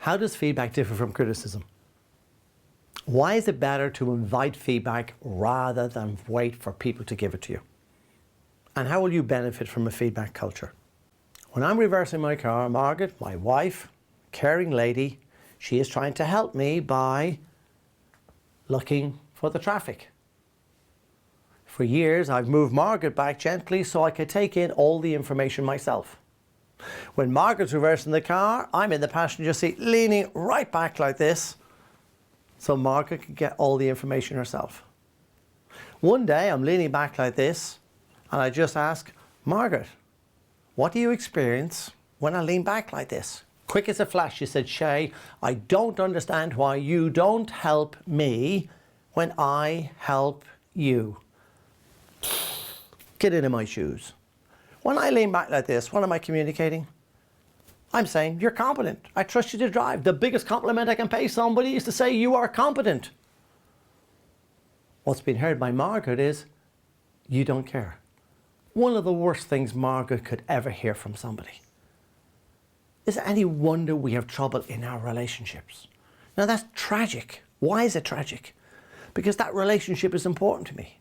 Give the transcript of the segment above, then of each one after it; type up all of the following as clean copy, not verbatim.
How does feedback differ from criticism? Why is it better to invite feedback rather than wait for people to give it to you? And how will you benefit from a feedback culture? When I'm reversing my car, Margaret, my wife, caring lady, she is trying to help me by looking for the traffic. For years, I've moved Margaret back gently so I could take in all the information myself. When Margaret's reversing the car, I'm in the passenger seat leaning right back like this so Margaret can get all the information herself. One day I'm leaning back like this and I just ask, Margaret, what do you experience when I lean back like this? Quick as a flash, she said, Shay, I don't understand why you don't help me when I help you. Get into my shoes. When I lean back like this, what am I communicating? I'm saying, you're competent. I trust you to drive. The biggest compliment I can pay somebody is to say you are competent. What's been heard by Margaret is, you don't care. One of the worst things Margaret could ever hear from somebody. Is it any wonder we have trouble in our relationships? Now that's tragic. Why is it tragic? Because that relationship is important to me.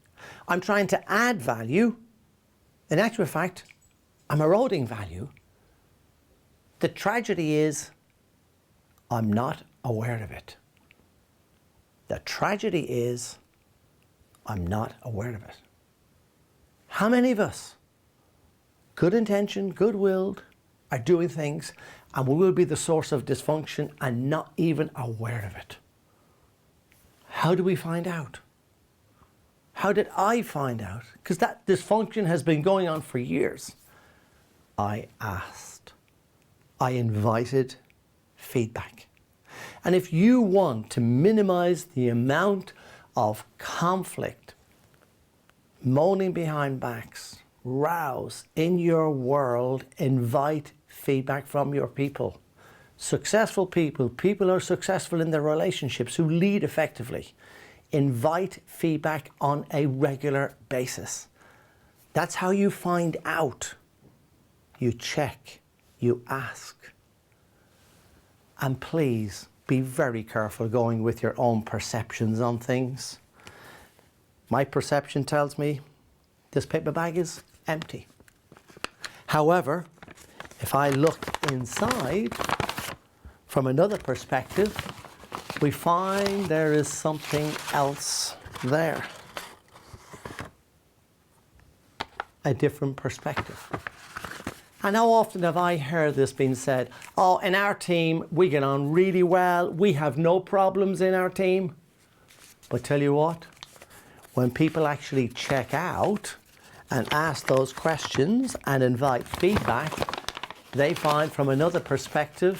I'm trying to add value. In actual fact, I'm eroding value. The tragedy is, I'm not aware of it. The tragedy is, I'm not aware of it. How many of us, good intentioned, good-willed, are doing things and we will be the source of dysfunction and not even aware of it? How do we find out? How did I find out? Because that dysfunction has been going on for years. I asked. I invited feedback. And if you want to minimize the amount of conflict, moaning behind backs, rows in your world, invite feedback from your people. Successful people, people who are successful in their relationships, who lead effectively, invite feedback on a regular basis. That's how you find out. You check, you ask. And please be very careful going with your own perceptions on things. My perception tells me this paper bag is empty. However, if I look inside from another perspective, we find there is something else there. A different perspective. And how often have I heard this being said, oh, in our team, we get on really well, we have no problems in our team. But tell you what, when people actually check out and ask those questions and invite feedback, they find from another perspective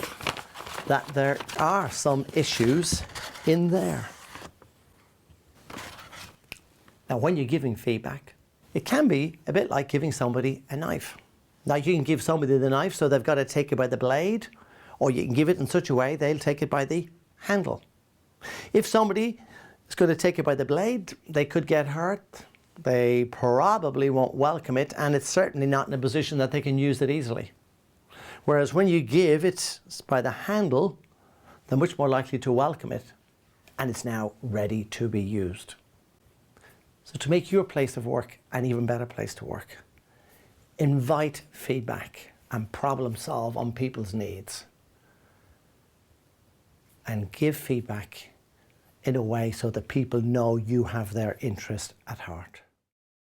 that there are some issues in there. Now, when you're giving feedback, it can be a bit like giving somebody a knife. Now, you can give somebody the knife so they've got to take it by the blade, or you can give it in such a way they'll take it by the handle. If somebody is going to take it by the blade, they could get hurt. They probably won't welcome it, and it's certainly not in a position that they can use it easily. Whereas when you give it by the handle, they're much more likely to welcome it, and it's now ready to be used. So to make your place of work an even better place to work, invite feedback and problem solve on people's needs. And give feedback in a way so that people know you have their interest at heart.